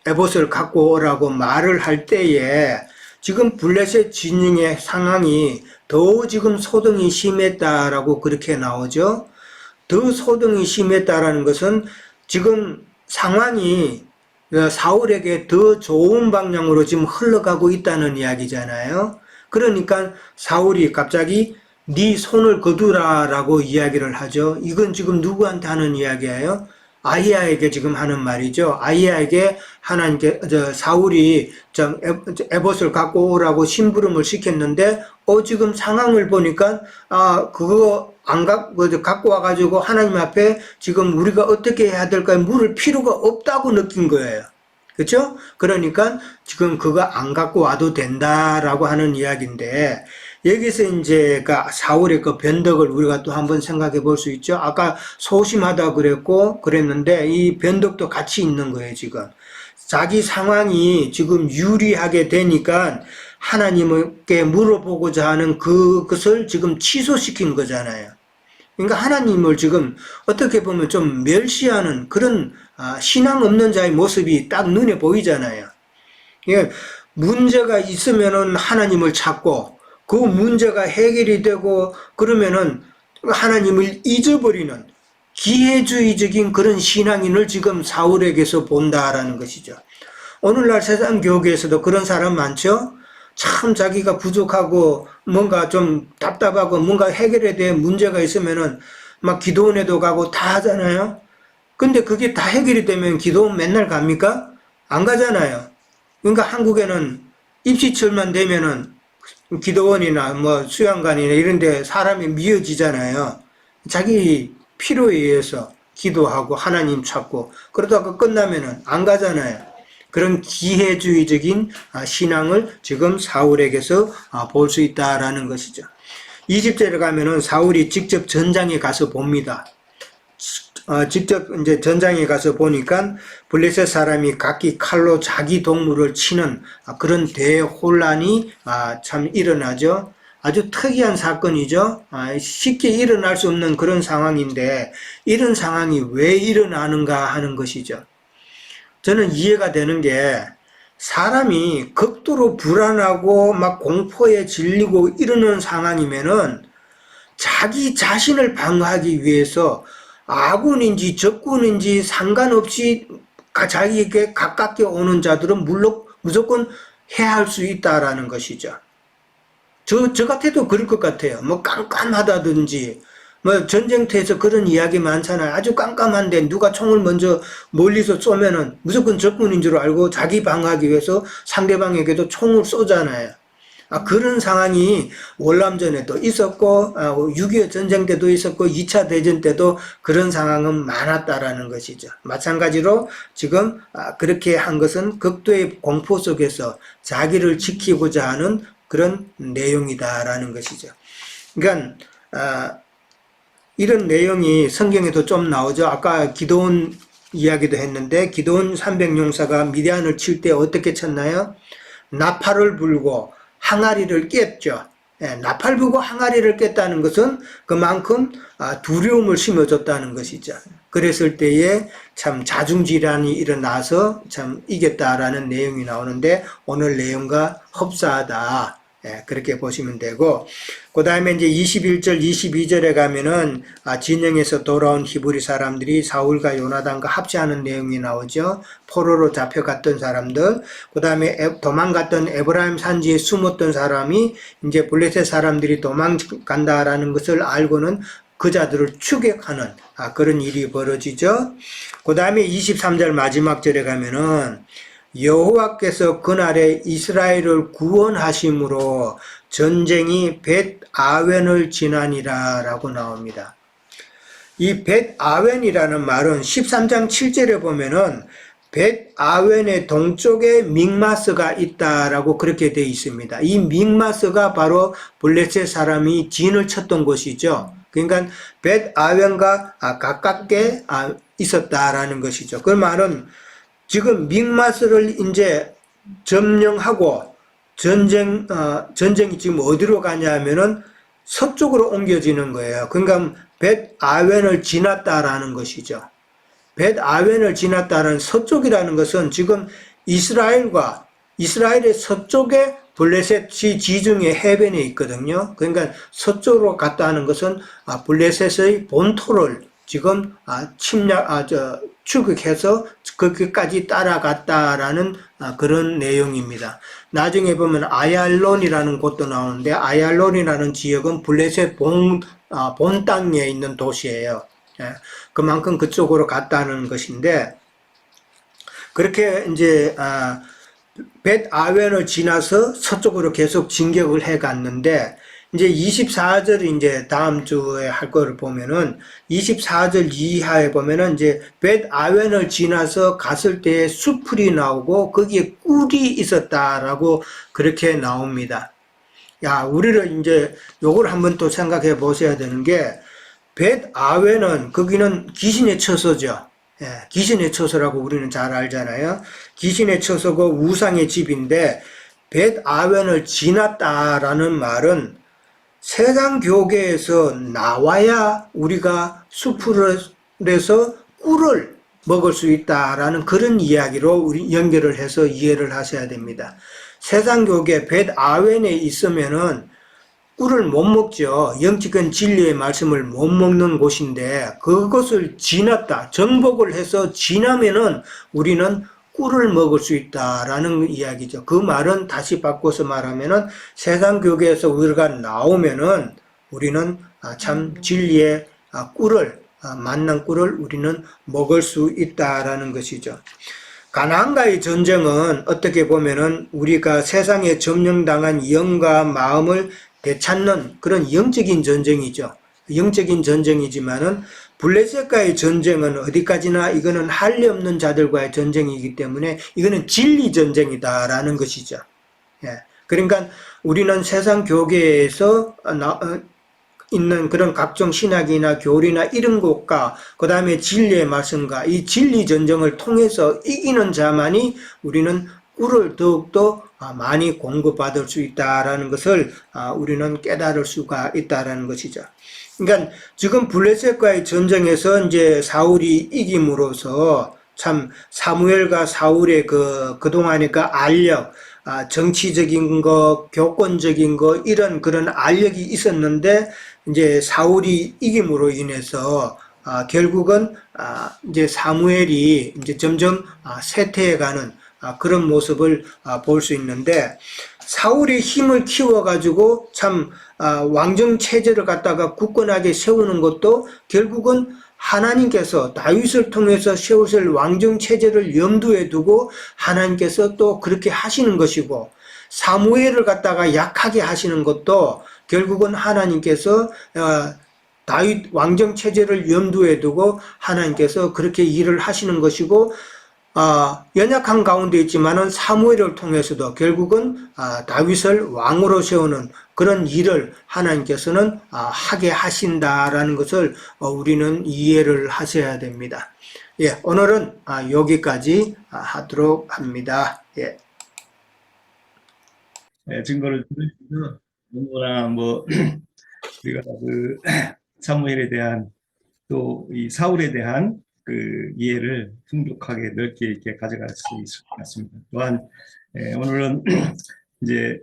에봇을 갖고 오라고 말을 할 때에 지금 블레셋 진영의 상황이 더 지금 소동이 심했다라고 그렇게 나오죠. 더 소동이 심했다라는 것은 지금 상황이 사울에게 더 좋은 방향으로 지금 흘러가고 있다는 이야기잖아요. 그러니까 사울이 갑자기 네 손을 거두라라고 이야기를 하죠. 이건 지금 누구한테 하는 이야기예요? 아히야에게 지금 하는 말이죠. 아히야에게 하나님께 사울이 에봇을 갖고 오라고 심부름을 시켰는데 지금 상황을 보니까 그거 안 갖고 와가지고 하나님 앞에 지금 우리가 어떻게 해야 될까 물을 필요가 없다고 느낀 거예요. 그렇죠? 그러니까 지금 그거 안 갖고 와도 된다라고 하는 이야기인데 여기서 이제 사울의 그 변덕을 우리가 또 한번 생각해 볼 수 있죠. 아까 소심하다 그랬는데 이 변덕도 같이 있는 거예요, 지금. 자기 상황이 지금 유리하게 되니까 하나님께 물어보고자 하는 그것을 지금 취소시킨 거잖아요. 그러니까 하나님을 지금 어떻게 보면 좀 멸시하는 그런 신앙 없는 자의 모습이 딱 눈에 보이잖아요. 그러니까 문제가 있으면은 하나님을 찾고 그 문제가 해결이 되고 그러면은 하나님을 잊어버리는 기회주의적인 그런 신앙인을 지금 사울에게서 본다라는 것이죠. 오늘날 세상 교계에서도 그런 사람 많죠? 참 자기가 부족하고 뭔가 좀 답답하고 뭔가 해결에 대한 문제가 있으면은 막 기도원에도 가고 다 하잖아요. 근데 그게 다 해결이 되면 기도원 맨날 갑니까? 안 가잖아요. 그러니까 한국에는 입시철만 되면은 기도원이나 뭐 수양관이나 이런 데 사람이 미어지잖아요. 자기 필요에 의해서 기도하고 하나님 찾고 그러다가 끝나면은 안 가잖아요. 그런 기회주의적인 신앙을 지금 사울에게서 볼 수 있다라는 것이죠. 20절에 가면은 사울이 직접 전장에 가서 봅니다. 직접 이제 전장에 가서 보니까 블레셋 사람이 각기 칼로 자기 동물을 치는 그런 대혼란이 참 일어나죠. 아주 특이한 사건이죠. 쉽게 일어날 수 없는 그런 상황인데 이런 상황이 왜 일어나는가 하는 것이죠. 저는 이해가 되는 게 사람이 극도로 불안하고 막 공포에 질리고 이러는 상황이면은 자기 자신을 방어하기 위해서 아군인지 적군인지 상관없이 자기에게 가깝게 오는 자들은 물론 무조건 해할 수 있다라는 것이죠. 저 같아도 그럴 것 같아요. 뭐 깜깜하다든지 뭐 전쟁터에서 그런 이야기 많잖아요. 아주 깜깜한데 누가 총을 먼저 멀리서 쏘면은 무조건 적군인 줄 알고 자기 방어하기 위해서 상대방에게도 총을 쏘잖아요. 그런 상황이 월남전에도 있었고 6.25 전쟁 때도 있었고 2차 대전 때도 그런 상황은 많았다라는 것이죠. 마찬가지로 지금 그렇게 한 것은 극도의 공포 속에서 자기를 지키고자 하는 그런 내용이다라는 것이죠. 그러니까 이런 내용이 성경에도 좀 나오죠. 아까 기드온 이야기도 했는데 기드온 300용사가 미디안을 칠 때 어떻게 쳤나요? 나팔을 불고 항아리를 깼죠. 나팔 불고 항아리를 깼다는 것은 그만큼 두려움을 심어줬다는 것이죠. 그랬을 때에 참 자중질환이 일어나서 참 이겼다라는 내용이 나오는데 오늘 내용과 흡사하다. 그렇게 보시면 되고 그 다음에 이제 21절 22절에 가면은 진영에서 돌아온 히브리 사람들이 사울과 요나단과 합체하는 내용이 나오죠. 포로로 잡혀갔던 사람들, 그 다음에 도망갔던 에브라임 산지에 숨었던 사람이 이제 블레셋 사람들이 도망간다라는 것을 알고는 그자들을 추격하는 그런 일이 벌어지죠. 그 다음에 23절 마지막 절에 가면은 여호와께서 그날에 이스라엘을 구원하심으로 전쟁이 벳아웬을 지나니라 라고 나옵니다. 이 벳아웬이라는 말은 13장 7절에 보면은 벳아웬의 동쪽에 믹마스가 있다라고 그렇게 되어 있습니다. 이 믹마스가 바로 블레셋 사람이 진을 쳤던 곳이죠. 그러니까 벳아웬과 가깝게 있었다라는 것이죠. 그 말은 지금 믹마스를 이제 점령하고 전쟁이 지금 어디로 가냐 하면은 서쪽으로 옮겨지는 거예요. 그러니까 벳아웬을 지났다라는 것이죠. 벳아웬을 지났다는 서쪽이라는 것은 지금 이스라엘의 서쪽에 블레셋이 지중해 해변에 있거든요. 그러니까 서쪽으로 갔다는 것은 블레셋의 본토를 지금 추격해서 거기까지 따라갔다라는 그런 내용입니다. 나중에 보면 아얄론이라는 곳도 나오는데 아얄론이라는 지역은 블레셋 본 땅에 있는 도시예요. 그만큼 그쪽으로 갔다는 것인데 그렇게 이제 벳 아웬을 지나서 서쪽으로 계속 진격을 해 갔는데 이제 24절 이제 다음 주에 할 거를 보면은 24절 이하에 보면은 이제 벳 아웬을 지나서 갔을 때 수풀이 나오고 거기에 꿀이 있었다라고 그렇게 나옵니다. 야, 우리를 이제 요걸 한번 또 생각해 보셔야 되는 게 벳 아웬은 거기는 귀신의 처소죠. 귀신의 처소라고 우리는 잘 알잖아요. 귀신의 처소고 우상의 집인데 벳 아웬을 지났다라는 말은 세상 교계에서 나와야 우리가 수풀에서 꿀을 먹을 수 있다라는 그런 이야기로 우리 연결을 해서 이해를 하셔야 됩니다. 세상 교계 벳 아웬에 있으면은 꿀을 못 먹죠. 영적인 진리의 말씀을 못 먹는 곳인데 그것을 지났다, 정복을 해서 지나면은 우리는 꿀을 먹을 수 있다라는 이야기죠. 그 말은 다시 바꿔서 말하면은 세상 교계에서 우리가 나오면은 우리는 참 진리의 꿀을 만난 꿀을 우리는 먹을 수 있다라는 것이죠. 가나안과의 전쟁은 어떻게 보면은 우리가 세상에 점령당한 영과 마음을 되찾는 그런 영적인 전쟁이죠. 영적인 전쟁이지만은 블레셋과의 전쟁은 어디까지나 이거는 할례 없는 자들과의 전쟁이기 때문에 이거는 진리 전쟁이다라는 것이죠. 그러니까 우리는 세상 교계에서 있는 그런 각종 신학이나 교리나 이런 것과 그 다음에 진리의 말씀과 이 진리 전쟁을 통해서 이기는 자만이 우리는 꿀을 더욱더 많이 공급받을 수 있다라는 것을 우리는 깨달을 수가 있다라는 것이죠. 그러니까 지금 블레셋과의 전쟁에서 이제 사울이 이김으로써 참 사무엘과 사울의 그동안의 그 알력, 정치적인 거, 교권적인 거, 이런 그런 알력이 있었는데, 이제 사울이 이김으로 인해서, 결국은, 이제 사무엘이 이제 점점 쇠퇴해가는 그런 모습을 볼 수 있는데, 사울이 힘을 키워가지고 참 왕정 체제를 갖다가 굳건하게 세우는 것도 결국은 하나님께서 다윗을 통해서 세우실 왕정 체제를 염두에 두고 하나님께서 또 그렇게 하시는 것이고, 사무엘을 갖다가 약하게 하시는 것도 결국은 하나님께서 다윗 왕정 체제를 염두에 두고 하나님께서 그렇게 일을 하시는 것이고, 연약한 가운데 있지만은 사무엘을 통해서도 결국은 다윗을 왕으로 세우는 그런 일을 하나님께서는 하게 하신다라는 것을 우리는 이해를 하셔야 됩니다. 예, 오늘은 여기까지 하도록 합니다. 예. 네, 증거를 들으시면 너무나 우리가 사무엘에 대한 또 이 사울에 대한 그 이해를 풍족하게 넓게 이렇게 가져갈 수 있을 것 같습니다. 또한 오늘은 이제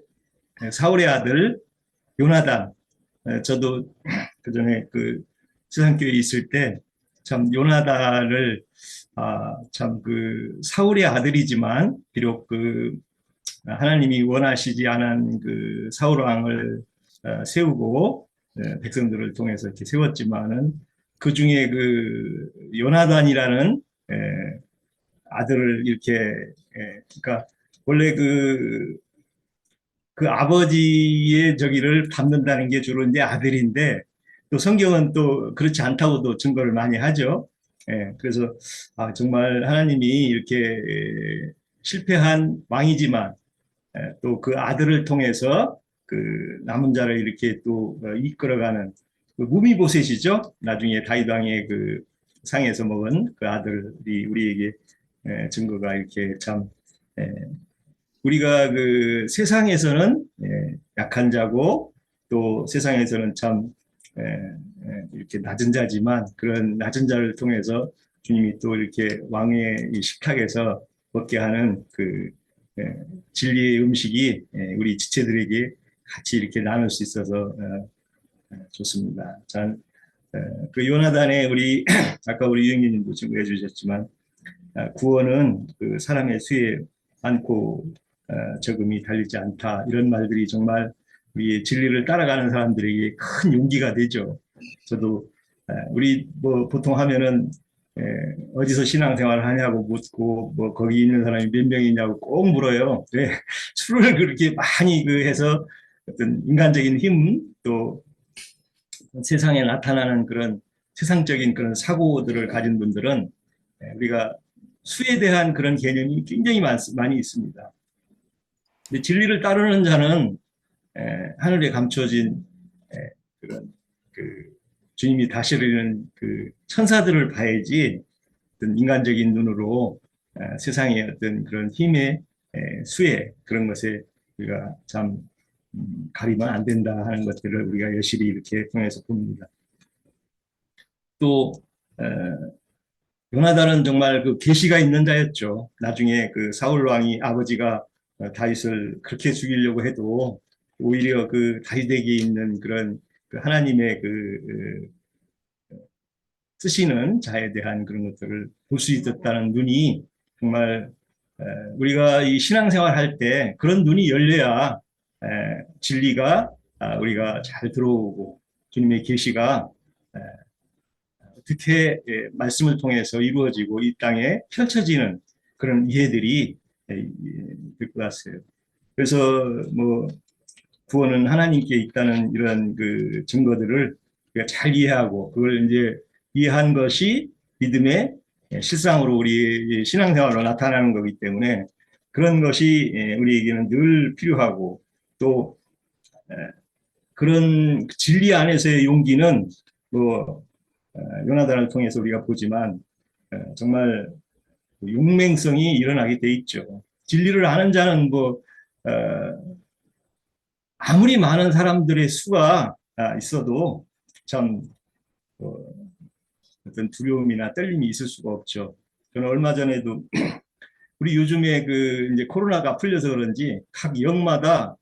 사울의 아들 요나단, 저도 그 전에 그 지상교회에 있을 때 참 요나단을 참 그 사울의 아들이지만 비록 그 하나님이 원하시지 않은 그 사울 왕을 세우고 백성들을 통해서 이렇게 세웠지만은 그 중에 그 요나단이라는 아들을 이렇게 그러니까 원래 그 아버지의 저기를 밟는다는 게 주로 이제 아들인데 또 성경은 또 그렇지 않다고도 증거를 많이 하죠. 그래서 정말 하나님이 이렇게 실패한 왕이지만 또 그 아들을 통해서 그 남은 자를 이렇게 또 이끌어가는 그 무미보셋이죠. 나중에 다윗 왕의 그 상에서 먹은 그 아들이 우리에게 증거가 이렇게 참 우리가 그 세상에서는 약한 자고 또 세상에서는 참 이렇게 낮은 자지만 그런 낮은 자를 통해서 주님이 또 이렇게 왕의 식탁에서 먹게 하는 그 진리의 음식이 우리 지체들에게 같이 이렇게 나눌 수 있어서 좋습니다. 그 요나단의 우리 아까 우리 유영진님도 증거해 주셨지만 구원은 그 사람의 수에 많고 적음이 달리지 않다. 이런 말들이 정말 우리의 진리를 따라가는 사람들에게 큰 용기가 되죠. 저도 우리 뭐 보통 하면은 에, 어디서 신앙생활을 하냐고 묻고 뭐 거기 있는 사람이 몇 명이냐고 꼭 물어요. 왜 술을 그렇게 많이 그 해서 어떤 인간적인 힘 또 세상에 나타나는 그런 세상적인 그런 사고들을 가진 분들은 우리가 수에 대한 그런 개념이 굉장히 많이 있습니다. 근데 진리를 따르는 자는 하늘에 감춰진 그런 그 주님이 다스리는 그 천사들을 봐야지 어떤 인간적인 눈으로 세상의 어떤 그런 힘의 수에 그런 것에 우리가 참 가리면 안 된다 하는 것들을 우리가 여실히 이렇게 통해서 봅니다. 또 요나단은 정말 그 계시가 있는 자였죠. 나중에 그 사울 왕이 아버지가 다윗을 그렇게 죽이려고 해도 오히려 그 다윗에게 있는 그런 그 하나님의 그 쓰시는 자에 대한 그런 것들을 볼 수 있었다는 눈이 정말 우리가 이 신앙생활 할 때 그런 눈이 열려야 진리가 우리가 잘 들어오고 주님의 계시가 어떻게 말씀을 통해서 이루어지고 이 땅에 펼쳐지는 그런 이해들이 될 것 같아요. 그래서 뭐 구원은 하나님께 있다는 이런 그 증거들을 우리가 잘 이해하고 그걸 이제 이해한 것이 믿음의 실상으로 우리 신앙생활로 나타나는 거기 때문에 그런 것이 우리에게는 늘 필요하고 또 그런 진리 안에서의 용기는 뭐 요나단을 통해서 우리가 보지만 정말 용맹성이 일어나게 돼 있죠. 진리를 아는 자는 뭐 아무리 많은 사람들의 수가 있어도 참 어떤 두려움이나 떨림이 있을 수가 없죠. 저는 얼마 전에도 우리 요즘에 그 이제 코로나가 풀려서 그런지 각 역마다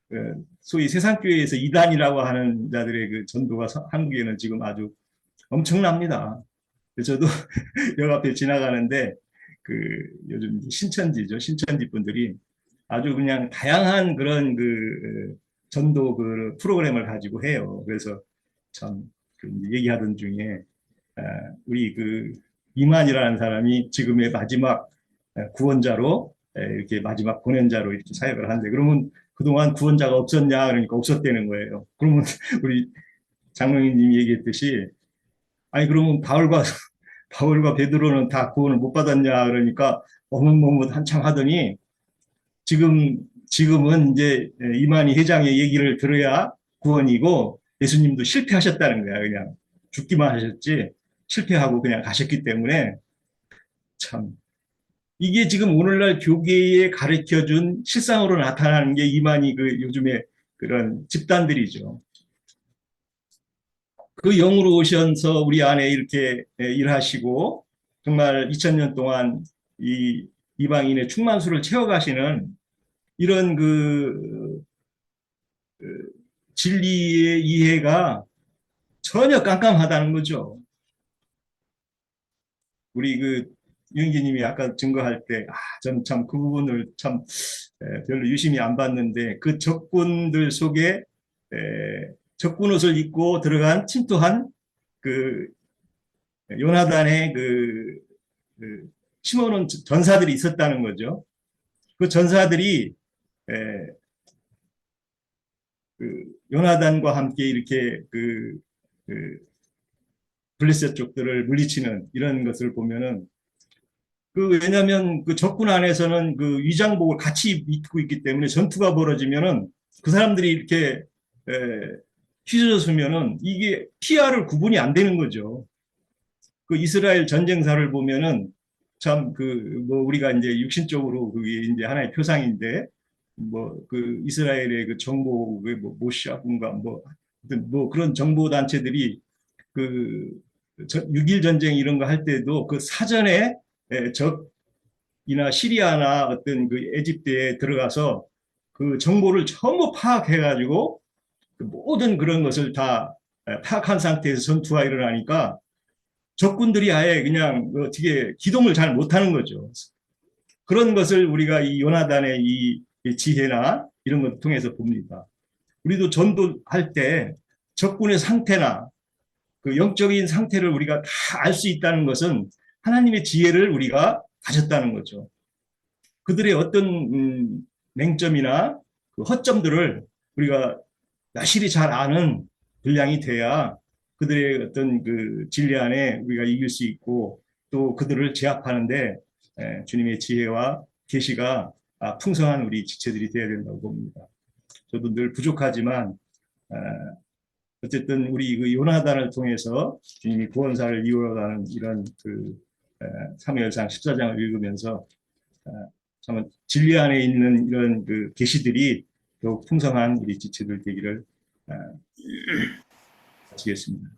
그 소위 세상교회에서 이단이라고 하는 자들의 그 전도가 한국에는 지금 아주 엄청납니다. 저도 역 앞에 지나가는데 그 요즘 신천지죠. 신천지 분들이 아주 그냥 다양한 그런 그 전도 그 프로그램을 가지고 해요. 그래서 참 얘기하던 중에 우리 그 이만이라는 사람이 지금의 마지막 구원자로 이렇게 마지막 보낸자로 이렇게 사역을 하는데 그러면 그동안 구원자가 없었냐 그러니까 없었다는 거예요. 그러면 우리 장로님이 얘기했듯이 아니 그러면 바울과 베드로는 다 구원을 못 받았냐 그러니까 어뭇어뭇 한참 하더니 지금은 이제 이만희 회장의 얘기를 들어야 구원이고 예수님도 실패하셨다는 거야. 그냥 죽기만 하셨지 실패하고 그냥 가셨기 때문에 참 이게 지금 오늘날 교계에 가르쳐준 실상으로 나타나는 게 이만희 그 요즘에 그런 집단들이죠. 그 영으로 오셔서 우리 안에 이렇게 일하시고 정말 2000년 동안 이 이방인의 충만수를 채워가시는 이런 그 진리의 이해가 전혀 깜깜하다는 거죠. 우리 그 유영기님이 아까 증거할 때, 저는 참 그 부분을 참 별로 유심히 안 봤는데 그 적군들 속에 적군 옷을 입고 들어간 침투한 그 요나단의 그 심어놓은 전사들이 있었다는 거죠. 그 전사들이 그 요나단과 함께 이렇게 그 블레셋 쪽들을 물리치는 이런 것을 보면은 왜냐하면 그 적군 안에서는 그 위장복을 같이 입고 있기 때문에 전투가 벌어지면은 그 사람들이 이렇게 휘저졌으면은 이게 피아를 구분이 안 되는 거죠. 그 이스라엘 전쟁사를 보면은 참 뭐 우리가 이제 육신적으로 그게 이제 하나의 표상인데 뭐 그 이스라엘의 그 정보 뭐 모시아군가 뭐 그런 정보 단체들이 그 6.1 전쟁 이런 거 할 때도 그 사전에 적이나 시리아나 어떤 그 에집트에 들어가서 그 정보를 전부 파악해가지고 그 모든 그런 것을 다 파악한 상태에서 전투가 일어나니까 적군들이 아예 그냥 어떻게 기동을 잘 못하는 거죠. 그런 것을 우리가 이 요나단의 이 지혜나 이런 것 통해서 봅니다. 우리도 전도할 때 적군의 상태나 그 영적인 상태를 우리가 다 알 수 있다는 것은 하나님의 지혜를 우리가 가졌다는 거죠. 그들의 어떤 맹점이나 그 허점들을 우리가 나실이 잘 아는 분량이 돼야 그들의 어떤 그 진리 안에 우리가 이길 수 있고 또 그들을 제압하는데 주님의 지혜와 계시가 풍성한 우리 지체들이 되어야 된다고 봅니다. 저도 늘 부족하지만 어쨌든 우리 그 요나단을 통해서 주님이 구원사를 이루어가는 이런 그 사무엘상 14장을 읽으면서 참 진리 안에 있는 이런 그 계시들이 더욱 풍성한 우리 지체들 되기를 바치겠습니다.